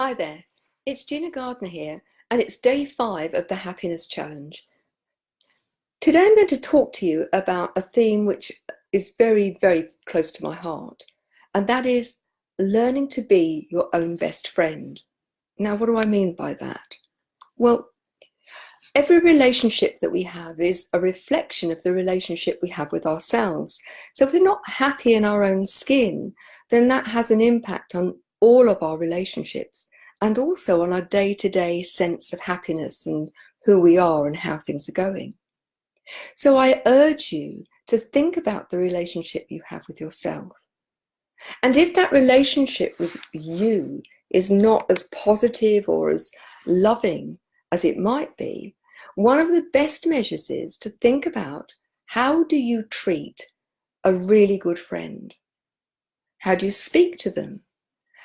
Hi there, it's Gina Gardner here, and it's day 5 of the Happiness Challenge. Today I'm going to talk to you about a theme which is very, very close to my heart, and that is learning to be your own best friend. Now, what do I mean by that? Well, every relationship that we have is a reflection of the relationship we have with ourselves. So if we're not happy in our own skin, then that has an impact on all of our relationships and also on our day-to-day sense of happiness and who we are and how things are going. So I urge you to think about the relationship you have with yourself. And if that relationship with you is not as positive or as loving as it might be, one of the best measures is to think about, how do you treat a really good friend? How do you speak to them?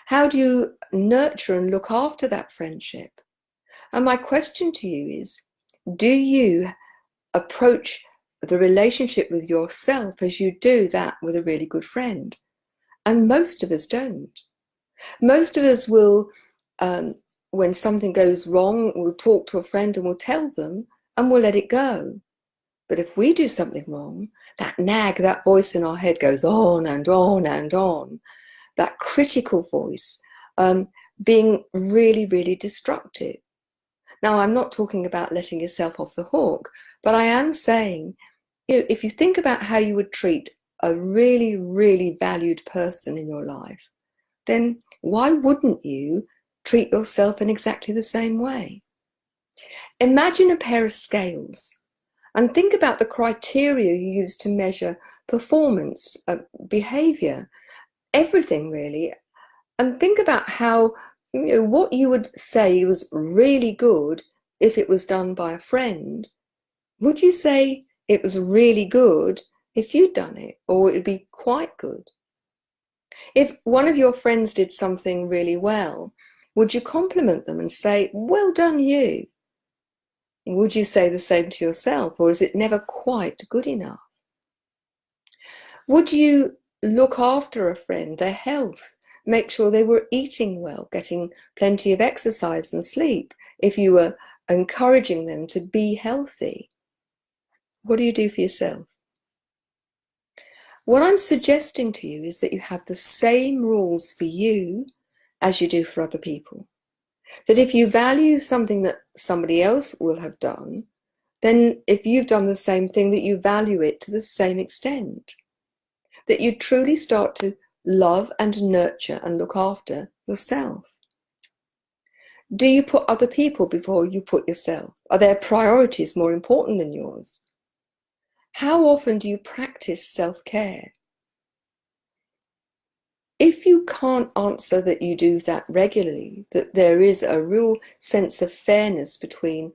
How do you nurture and look after that friendship? And my question to you is, do you approach the relationship with yourself as you do that with a really good friend? And most of us don't. Most of us will, when something goes wrong, we'll talk to a friend and we'll tell them and we'll let it go. But if we do something wrong, that nag, that voice in our head goes on and on and on. That critical voice, being really, really destructive. Now, I'm not talking about letting yourself off the hook, but I am saying, if you think about how you would treat a really, really valued person in your life, then why wouldn't you treat yourself in exactly the same way? Imagine a pair of scales and think about the criteria you use to measure performance, behavior, everything really, and think about how, what you would say was really good if it was done by a friend. Would you say it was really good if you'd done it, or it would be quite good? If one of your friends did something really well, would you compliment them and say, well done you? Would you say the same to yourself, or is it never quite good enough? Would you look after a friend, their health, make sure they were eating well, getting plenty of exercise and sleep, if you were encouraging them to be healthy? What do you do for yourself? What I'm suggesting to you is that you have the same rules for you as you do for other people. That if you value something that somebody else will have done, then if you've done the same thing, that you value it to the same extent. That you truly start to love and nurture and look after yourself. Do you put other people before you put yourself? Are their priorities more important than yours? How often do you practice self-care? If you can't answer that you do that regularly, that there is a real sense of fairness between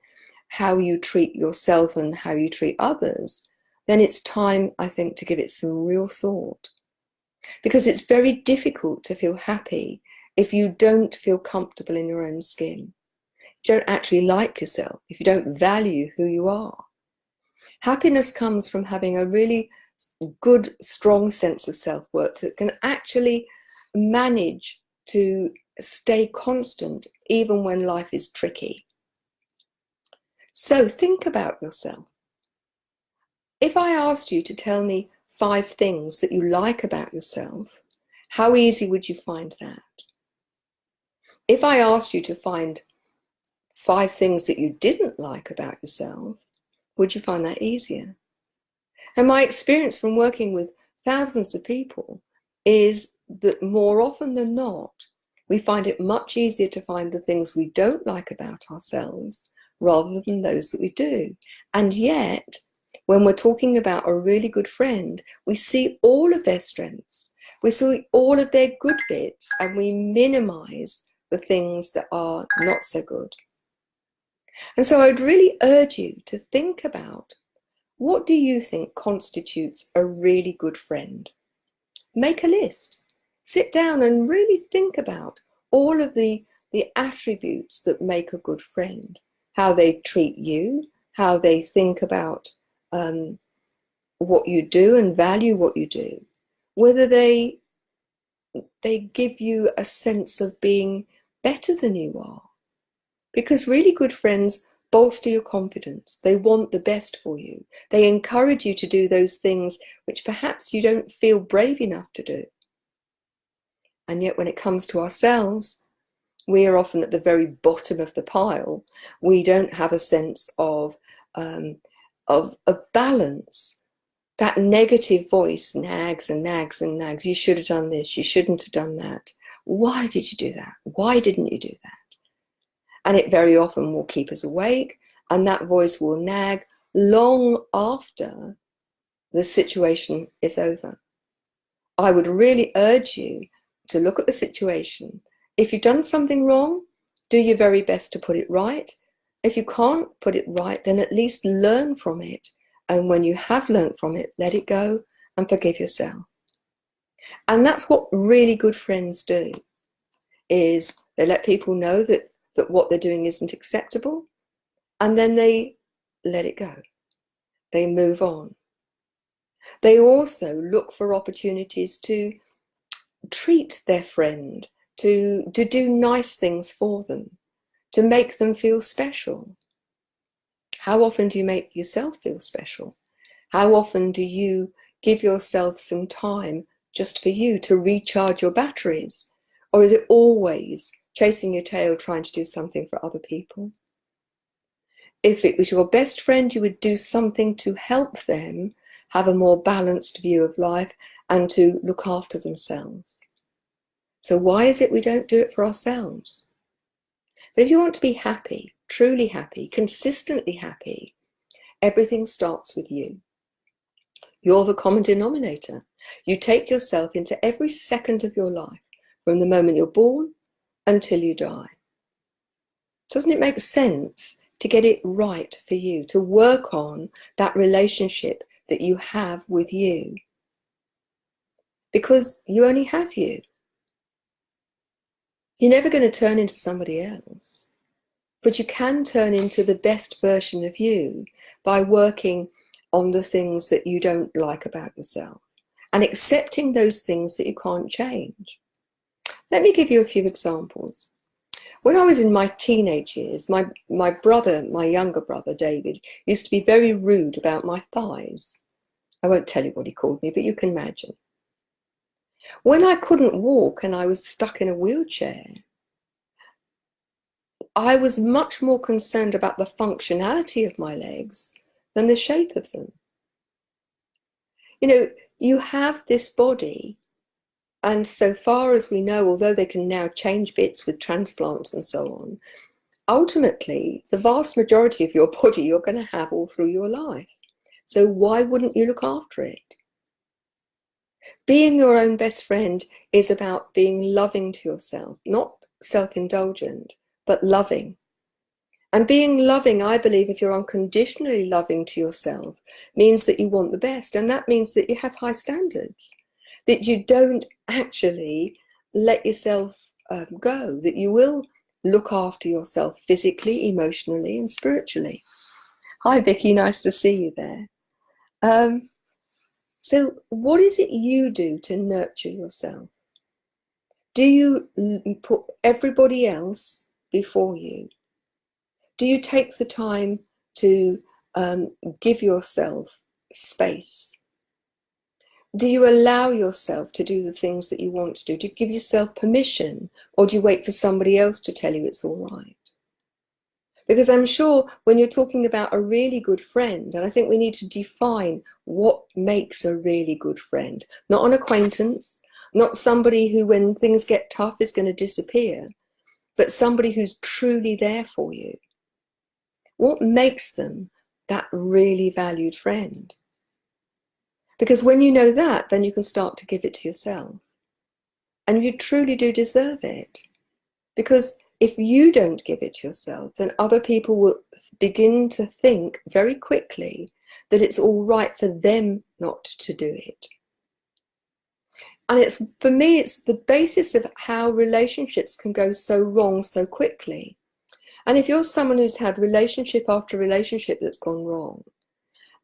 how you treat yourself and how you treat others, then it's time, I think, to give it some real thought. Because it's very difficult to feel happy if you don't feel comfortable in your own skin. If you don't actually like yourself, if you don't value who you are. Happiness comes from having a really good, strong sense of self-worth that can actually manage to stay constant even when life is tricky. So think about yourself. If I asked you to tell me 5 things that you like about yourself, how easy would you find that? If I asked you to find 5 things that you didn't like about yourself, would you find that easier? And my experience from working with thousands of people is that more often than not, we find it much easier to find the things we don't like about ourselves rather than those that we do. And yet, when we're talking about a really good friend, we see all of their strengths, we see all of their good bits, and we minimize the things that are not so good. And so I'd really urge you to think about, what do you think constitutes a really good friend? Make a list. Sit down and really think about all of the attributes that make a good friend. How they treat you, how they think about what you do and value what you do. Whether they give you a sense of being better than you are. Because really good friends bolster your confidence. They want the best for you. They encourage you to do those things which perhaps you don't feel brave enough to do. And yet when it comes to ourselves, we are often at the very bottom of the pile. We don't have a sense of balance. That negative voice nags and nags and nags. You should have done this. You shouldn't have done that. Why did you do that? Why didn't you do that? And it very often will keep us awake, and that voice will nag long after the situation is over. I would really urge you to look at the situation. If you've done something wrong, do your very best to put it right. If you can't put it right, then at least learn from it. And when you have learned from it, let it go and forgive yourself. And that's what really good friends do, is they let people know that what they're doing isn't acceptable, and then they let it go. They move on. They also look for opportunities to treat their friend, to do nice things for them, to make them feel special. How often do you make yourself feel special? How often do you give yourself some time just for you to recharge your batteries? Or is it always chasing your tail trying to do something for other people? If it was your best friend, you would do something to help them have a more balanced view of life and to look after themselves. So why is it we don't do it for ourselves? But if you want to be happy, truly happy, consistently happy, everything starts with you. You're the common denominator. You take yourself into every second of your life, from the moment you're born until you die. Doesn't it make sense to get it right for you, to work on that relationship that you have with you? Because you only have you. You're never going to turn into somebody else, but you can turn into the best version of you by working on the things that you don't like about yourself and accepting those things that you can't change. Let me give you a few examples. When I was in my teenage years, my younger brother, David, used to be very rude about my thighs. I won't tell you what he called me, but you can imagine. When I couldn't walk and I was stuck in a wheelchair, I was much more concerned about the functionality of my legs than the shape of them. You know, you have this body, and so far as we know, although they can now change bits with transplants and so on, ultimately, the vast majority of your body you're going to have all through your life. So why wouldn't you look after it? Being your own best friend is about being loving to yourself, not self-indulgent, but loving. And being loving, I believe, if you're unconditionally loving to yourself, means that you want the best. And that means that you have high standards, that you don't actually let yourself go, that you will look after yourself physically, emotionally, and spiritually. Hi, Vicky, nice to see you there. So what is it you do to nurture yourself? Do you put everybody else before you? Do you take the time to give yourself space? Do you allow yourself to do the things that you want to do? Do you give yourself permission, or do you wait for somebody else to tell you it's all right? Because I'm sure when you're talking about a really good friend, and I think we need to define what makes a really good friend, not an acquaintance, not somebody who, when things get tough, is going to disappear, but somebody who's truly there for you. What makes them that really valued friend? Because when you know that, then you can start to give it to yourself. And you truly do deserve it. Because if you don't give it to yourself, then other people will begin to think very quickly that it's all right for them not to do it. And it's, for me, it's the basis of how relationships can go so wrong so quickly. And if you're someone who's had relationship after relationship that's gone wrong,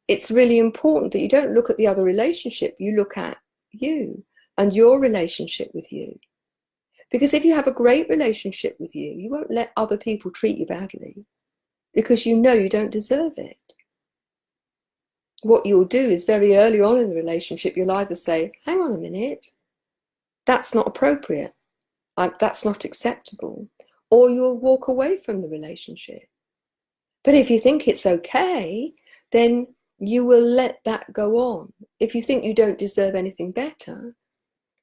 it's really important that you don't look at the other relationship, you look at you and your relationship with you. Because if you have a great relationship with you, you won't let other people treat you badly because you know you don't deserve it. What you'll do is very early on in the relationship, you'll either say, hang on a minute, that's not appropriate, that's not acceptable, or you'll walk away from the relationship. But if you think it's okay, then you will let that go on. If you think you don't deserve anything better,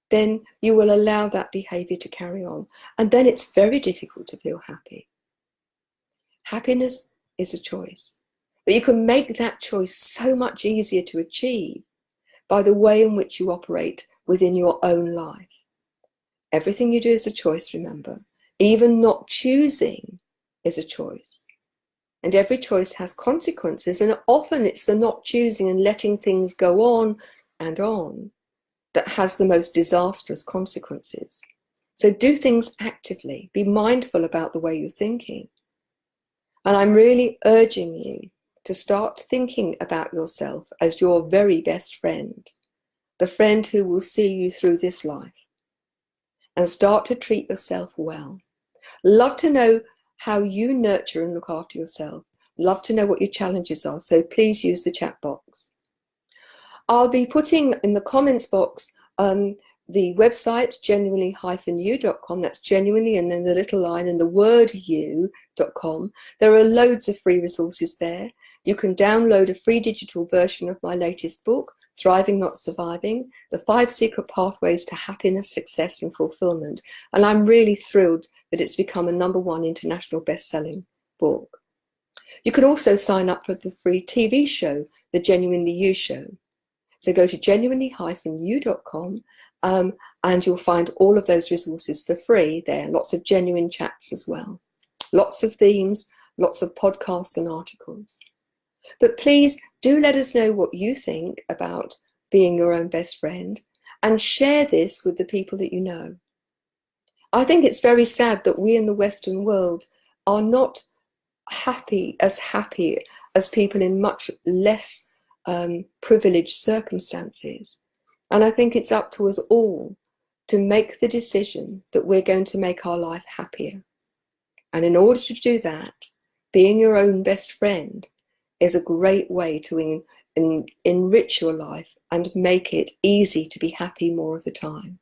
then you will allow that behavior to carry on. And then it's very difficult to feel happy. Happiness is a choice. But you can make that choice so much easier to achieve by the way in which you operate within your own life. Everything you do is a choice, remember. Even not choosing is a choice. And every choice has consequences, and often it's the not choosing and letting things go on that has the most disastrous consequences. So do things actively. Be mindful about the way you're thinking. And I'm really urging you to start thinking about yourself as your very best friend, the friend who will see you through this life. And start to treat yourself well. Love to know how you nurture and look after yourself. Love to know what your challenges are, so please use the chat box. I'll be putting in the comments box the website genuinely-you.com. That's genuinely and then the little line and the word you.com. There are loads of free resources there. You can download a free digital version of my latest book, Thriving Not Surviving, The 5 Secret Pathways to Happiness, Success and Fulfillment. And I'm really thrilled that it's become a #1 international best-selling book. You can also sign up for the free TV show, The Genuinely You Show. So go to genuinely-you.com and you'll find all of those resources for free there. Lots of genuine chats as well. Lots of themes, lots of podcasts and articles. But please do let us know what you think about being your own best friend and share this with the people that you know. I think it's very sad that we in the Western world are not happy as people in much less privileged circumstances. And I think it's up to us all to make the decision that we're going to make our life happier. And in order to do that, being your own best friend is a great way to enrich your life and make it easy to be happy more of the time.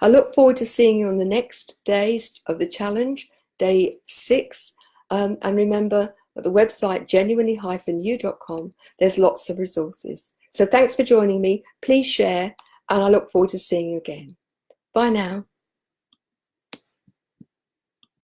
I look forward to seeing you on the next days of the challenge, day 6. And remember, at the website genuinely-you.com, there's lots of resources. So thanks for joining me. Please share, and I look forward to seeing you again. Bye now.